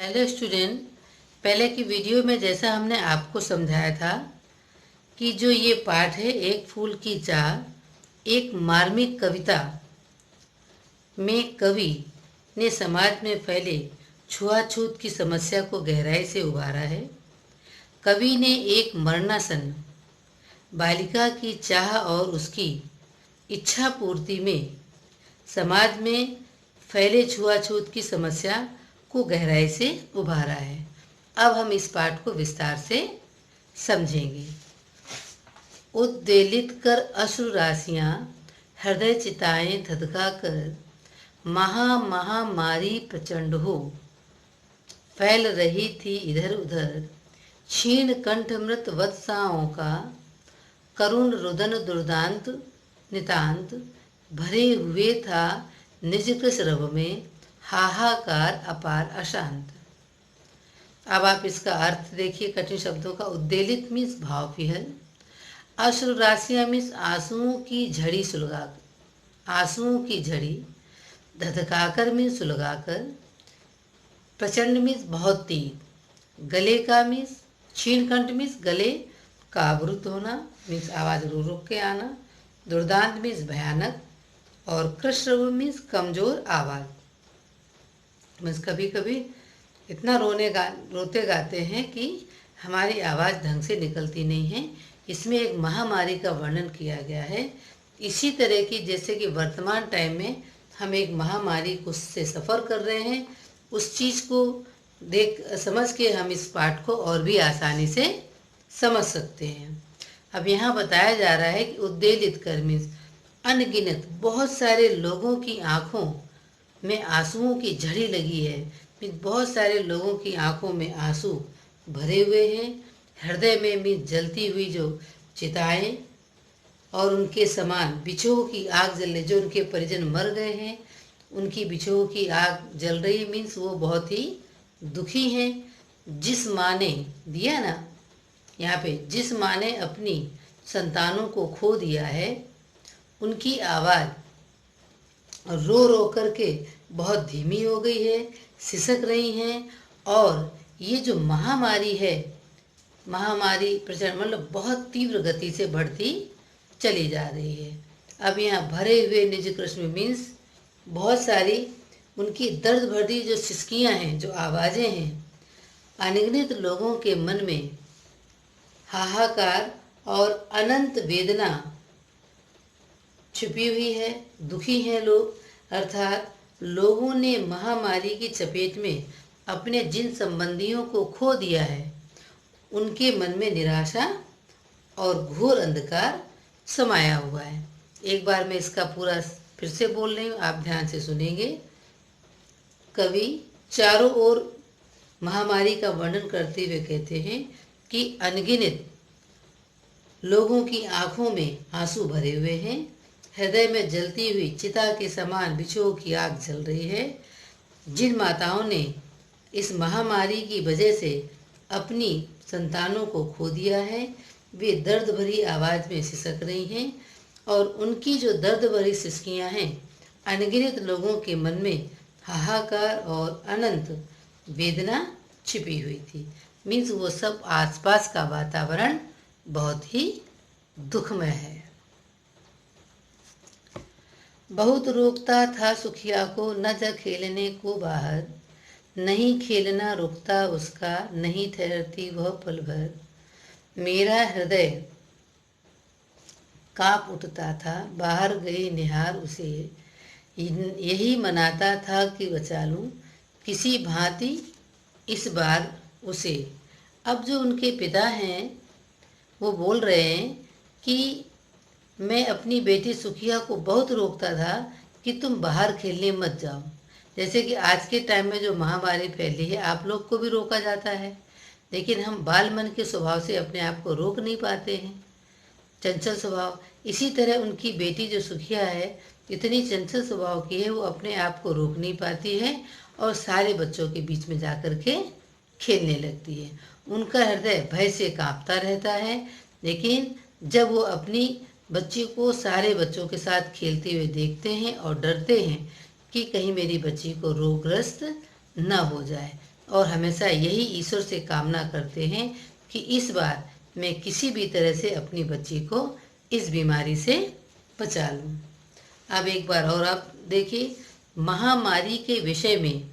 Hello student, पहले की video में जैसा हमने आपको समझाया था कि जो ये पाठ है एक फूल की चाह एक मार्मिक कविता में कवि ने समाज में फैले छुआछूत की समस्या को गहराई से उभारा है। कवि ने एक मरणासन्न बालिका की चाह और उसकी इच्छा पूर्ति में समाज में फैले छुआछूत की समस्या को गहराई से उभारा है। अब हम इस पाठ को विस्तार से समझेंगे। उद्वेलित कर अश्रु राशियां हृदय चिताएं धधका कर महामारी प्रचंड हो फैल रही थी इधर उधर। क्षीण कंठ मृत वत्साओं का करुण रुदन दुर्दांत नितांत भरे हुए था निज कृश रव में हाहाकार अपार अशांत। अब आप इसका अर्थ देखिए। कठिन शब्दों का। उद्वेलित मीन्स भाव विहल, अश्रु राशियां मीन्स आंसुओं की झड़ी सुलगा, आंसुओं की झड़ी, धधकाकर मीन्स सुलगाकर, प्रचंड मीन्स बहुत तीव्र, गले का मीन्स क्षीण कंठ मीन्स गले का अवरुद्ध होना मीन्स आवाज रुक के आना, दुर्दांत मीन्स भयानक, और कृष्ण मीन्स कमजोर आवाज मीन्स कभी कभी इतना रोते गाते हैं कि हमारी आवाज़ ढंग से निकलती नहीं है। इसमें एक महामारी का वर्णन किया गया है। इसी तरह की जैसे कि वर्तमान टाइम में हम एक महामारी को से सफ़र कर रहे हैं, उस चीज़ को समझ के हम इस पाठ को और भी आसानी से समझ सकते हैं। अब यहाँ बताया जा रहा है कि उद्वेलित कर मीन्स अनगिनत बहुत सारे लोगों की आँखों में आंसुओं की झड़ी लगी है। बहुत सारे लोगों की आंखों में आंसू भरे हुए हैं। हृदय में भी जलती हुई जो चिताएं और उनके समान बिछोह की आग जल रही, जो उनके परिजन मर गए हैं उनकी बिछोह की आग जल रही मीन्स वो बहुत ही दुखी हैं। जिस माँ ने दिया ना, यहाँ पे जिस माँ ने अपनी संतानों को खो दिया है उनकी आवाज़ रो रो करके बहुत धीमी हो गई है, सिसक रही हैं। और ये जो महामारी है, महामारी प्रचंड मतलब बहुत तीव्र गति से बढ़ती चली जा रही है। अब यहाँ भरे हुए निज कृष्ण मीन्स बहुत सारी उनकी दर्द भरी जो सिसकियाँ हैं, जो आवाज़ें हैं, अनगिनत लोगों के मन में हाहाकार और अनंत वेदना छुपी हुई है। दुखी हैं लोग, अर्थात लोगों ने महामारी की चपेट में अपने जिन संबंधियों को खो दिया है उनके मन में निराशा और घोर अंधकार समाया हुआ है। एक बार मैं इसका पूरा फिर से बोल रही हूँ, आप ध्यान से सुनेंगे। कवि चारों ओर महामारी का वर्णन करते हुए कहते हैं कि अनगिनत लोगों की आंखों में आंसू भरे हुए हैं, हृदय में जलती हुई चिता के समान बिछोह की आग जल रही है। जिन माताओं ने इस महामारी की वजह से अपनी संतानों को खो दिया है वे दर्द भरी आवाज़ में सिसक रही हैं, और उनकी जो दर्द भरी सिसकियां हैं अनगिनत लोगों के मन में हाहाकार और अनंत वेदना छिपी हुई थी। मीन्स वो सब आसपास का वातावरण बहुत ही दुखमय है। बहुत रोकता था सुखिया को न जा खेलने को बाहर, नहीं खेलना रुकता उसका, नहीं ठहरती वह पल भर। मेरा हृदय कांप उठता था, बाहर गई निहार उसे, यही मनाता था कि बचा लूं किसी भांति इस बार उसे। अब जो उनके पिता हैं वो बोल रहे हैं कि मैं अपनी बेटी सुखिया को बहुत रोकता था कि तुम बाहर खेलने मत जाओ। जैसे कि आज के टाइम में जो महामारी फैली है आप लोग को भी रोका जाता है, लेकिन हम बाल मन के स्वभाव से अपने आप को रोक नहीं पाते हैं, चंचल स्वभाव। इसी तरह उनकी बेटी जो सुखिया है इतनी चंचल स्वभाव की है, वो अपने आप को रोक नहीं पाती है और सारे बच्चों के बीच में जाकर के खेलने लगती है। उनका हृदय भय से कांपता रहता है, लेकिन जब वो अपनी बच्ची को सारे बच्चों के साथ खेलते हुए देखते हैं और डरते हैं कि कहीं मेरी बच्ची को रोगग्रस्त न हो जाए, और हमेशा यही ईश्वर से कामना करते हैं कि इस बार मैं किसी भी तरह से अपनी बच्ची को इस बीमारी से बचा लूं। अब एक बार और आप देखिए, महामारी के विषय में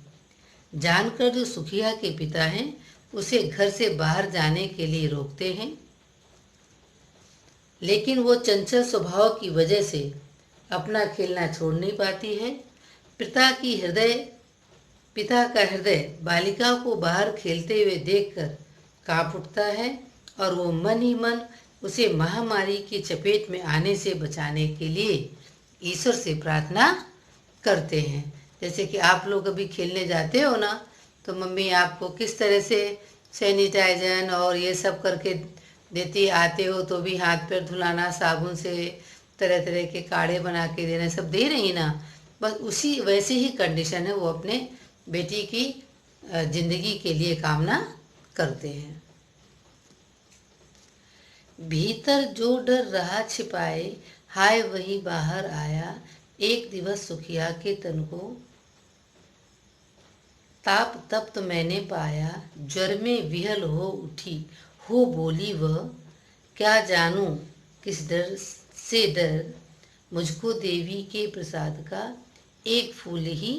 जानकर जो सुखिया के पिता हैं उसे घर से बाहर जाने के लिए रोकते हैं, लेकिन वो चंचल स्वभाव की वजह से अपना खेलना छोड़ नहीं पाती है। पिता का हृदय बालिका को बाहर खेलते हुए देखकर कांप उठता है और वो मन ही मन उसे महामारी की चपेट में आने से बचाने के लिए ईश्वर से प्रार्थना करते हैं। जैसे कि आप लोग अभी खेलने जाते हो ना, तो मम्मी आपको किस तरह से सैनिटाइजर और ये सब करके देती, आते हो तो भी हाथ पैर धुलाना, साबुन से तरह तरह के काढ़े बना के देना, सब दे रही ना। बस उसी वैसे ही कंडीशन है, वो अपने बेटी की जिंदगी के लिए कामना करते हैं। भीतर जो डर रहा छिपाए, हाय वही बाहर आया। एक दिवस सुखिया के तन को ताप तप्त मैंने पाया, ज्वर में विहल हो उठी, हो बोली वह, क्या जानूं किस डर से डर, मुझको देवी के प्रसाद का एक फूल ही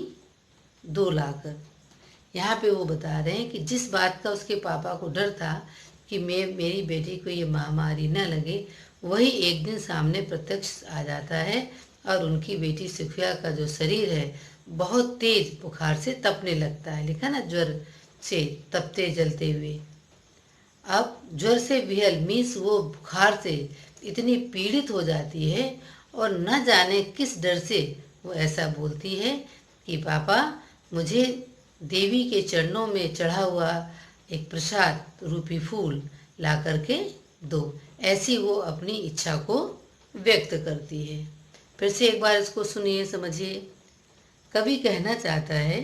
दो लाकर। यहाँ पे वो बता रहे हैं कि जिस बात का उसके पापा को डर था कि मेरी बेटी को ये महामारी न लगे, वही एक दिन सामने प्रत्यक्ष आ जाता है और उनकी बेटी सुखिया का जो शरीर है बहुत तेज बुखार से तपने लगता है। लिखा ना, ज्वर से तपते जलते हुए। अब ज्वर से विहल मीन्स वो बुखार से इतनी पीड़ित हो जाती है और न जाने किस डर से वो ऐसा बोलती है कि पापा मुझे देवी के चरणों में चढ़ा हुआ एक प्रसाद रूपी फूल ला करके दो। ऐसी वो अपनी इच्छा को व्यक्त करती है। फिर से एक बार इसको सुनिए, समझिए। कवि कहना चाहता है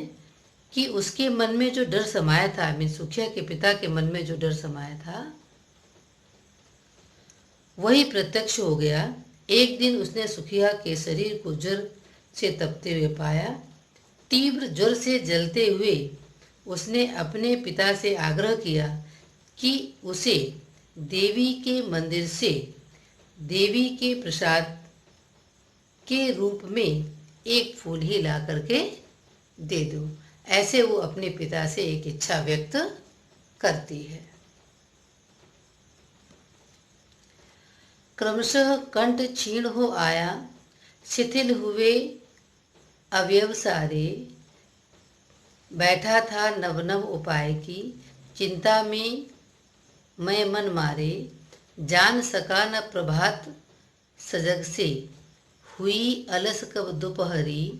कि उसके मन में जो डर समाया था, सुखिया के पिता के मन में जो डर समाया था वही प्रत्यक्ष हो गया। एक दिन उसने सुखिया के शरीर को ज्वर से तपते हुए पाया। तीव्र ज्वर से जलते हुए उसने अपने पिता से आग्रह किया कि उसे देवी के मंदिर से देवी के प्रसाद के रूप में एक फूल ही ला करके दे दो। ऐसे वो अपने पिता से एक इच्छा व्यक्त करती है। क्रमशः कंठ क्षीण हो आया, शिथिल हुए अवयव सारे, बैठा था नव नव उपाय की, चिंता में मैं मन मारे, जान सका न प्रभात सजग से, हुई अलस कब दोपहरी,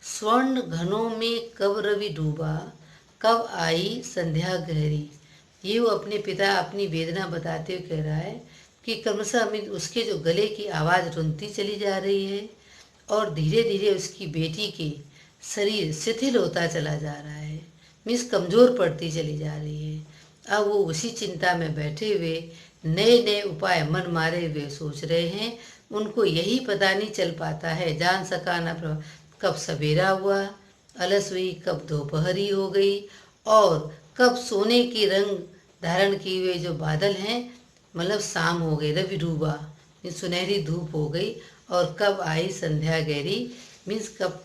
स्वर्ण घनों में कब रवि डूबा, कब आई संध्या गहरी। ये वो अपने पिता अपनी वेदना बताते हुए कह रहा है कि क्रमशः उसके जो गले की आवाज़ रुंधती चली जा रही है और धीरे धीरे उसकी बेटी के शरीर शिथिल होता चला जा रहा है, मीन्स कमज़ोर पड़ती चली जा रही है। अब वो उसी चिंता में बैठे हुए नए नए उपाय मन मारे हुए सोच रहे हैं। उनको यही पता नहीं चल पाता है, जान सका न कब सवेरा हुआ, अलस हुई कब दोपहरी हो गई, और कब सोने की रंग धारण किए हुए जो बादल हैं मतलब शाम हो गई, रवि डूबा मीन्स सुनहरी धूप हो गई, और कब आई संध्या गहरी मीन्स कब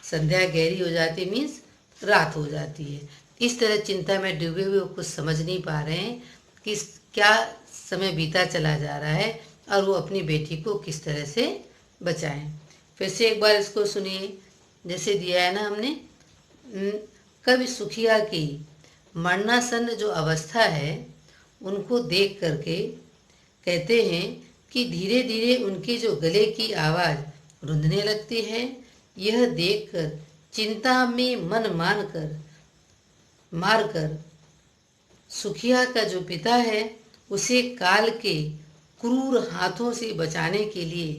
संध्या गहरी हो जाती मीन्स रात हो जाती है। इस तरह चिंता में डूबे हुए कुछ समझ नहीं पा रहे हैं कि क्या समय बीता चला जा रहा है और वो अपनी बेटी को किस तरह से बचाएं। फिर से एक बार इसको सुनिए, जैसे दिया है ना हमने। कवि सुखिया की मरणासन्न जो अवस्था है उनको देख करके कहते हैं कि धीरे धीरे उनकी जो गले की आवाज़ रुंधने लगती है। यह देखकर चिंता में मन मारकर सुखिया का जो पिता है उसे काल के क्रूर हाथों से बचाने के लिए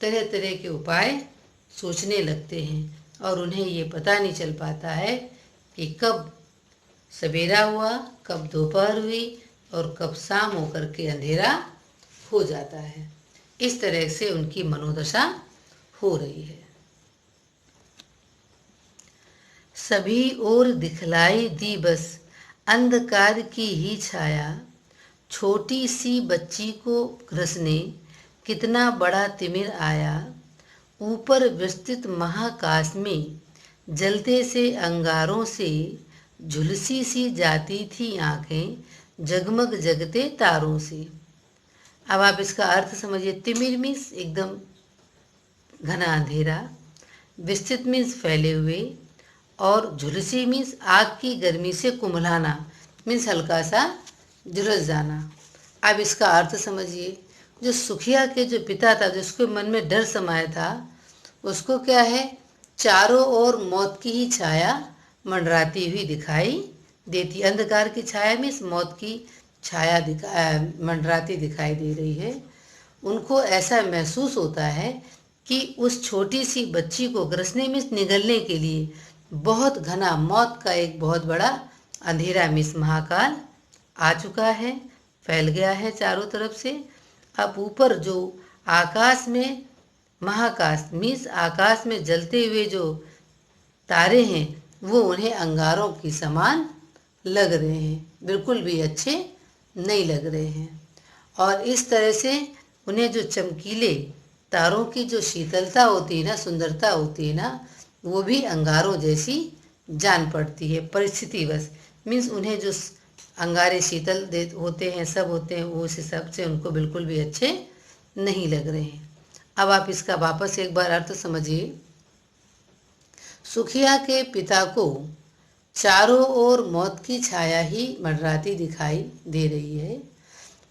तरह तरह के उपाय सोचने लगते हैं और उन्हें ये पता नहीं चल पाता है कि कब सवेरा हुआ, कब दोपहर हुई और कब शाम होकर के अंधेरा हो जाता है। इस तरह से उनकी मनोदशा हो रही है। सभी ओर दिखलाई दी बस अंधकार की ही छाया, छोटी सी बच्ची को ग्रसने कितना बड़ा तिमिर आया। ऊपर विस्तृत महाकाश में जलते से अंगारों से झुलसी सी जाती थी आंखें जगमग जगते तारों से। अब आप इसका अर्थ समझिए। तिमिर मीन्स एकदम घना अंधेरा, विस्तृत मीन्स फैले हुए, और झुलसी मीन्स आग की गर्मी से कुम्हलाना मीन्स हल्का सा झुलस जाना। अब इसका अर्थ समझिए। जो सुखिया के जो पिता था, जिसके मन में डर समाया था, उसको क्या है, चारों ओर मौत की ही छाया मंडराती हुई दिखाई देती। अंधकार की छाया मीन्स मौत की छाया मंडराती दिखाई दे रही है। उनको ऐसा महसूस होता है कि उस छोटी सी बच्ची को ग्रसने मीन्स निगलने के लिए बहुत घना मौत का एक बहुत बड़ा अंधेरा मीन्स महाकाल आ चुका है, फैल गया है चारों तरफ से। अब ऊपर जो आकाश में, महाकाश मीन्स आकाश में जलते हुए जो तारे हैं वो उन्हें अंगारों की समान लग रहे हैं, बिल्कुल भी अच्छे नहीं लग रहे हैं। और इस तरह से उन्हें जो चमकीले तारों की जो शीतलता होती है ना, सुंदरता होती है ना, वो भी अंगारों जैसी जान पड़ती है। परिस्थितिवश मीन्स उन्हें जो अंगारे शीतल होते हैं, सब होते हैं, वो उस हिसाब से उनको बिल्कुल भी अच्छे नहीं लग रहे हैं। अब आप इसका वापस एक बार अर्थ समझिए। सुखिया के पिता को चारों ओर मौत की छाया ही मंडराती दिखाई दे रही है।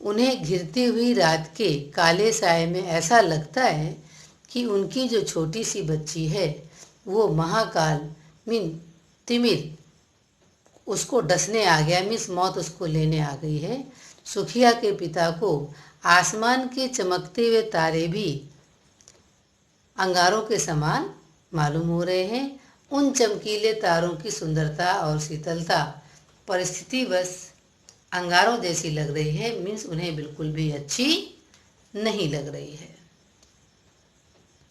उन्हें घिरती हुई रात के काले साए में ऐसा लगता है कि उनकी जो छोटी सी बच्ची है वो महाकाल मीन तिमिर उसको डसने आ गया, मीन्स मौत उसको लेने आ गई है। सुखिया के पिता को आसमान के चमकते हुए तारे भी अंगारों के समान मालूम हो रहे हैं। उन चमकीले तारों की सुंदरता और शीतलता परिस्थितिवश अंगारों जैसी लग रही है, मीन्स उन्हें बिल्कुल भी अच्छी नहीं लग रही है।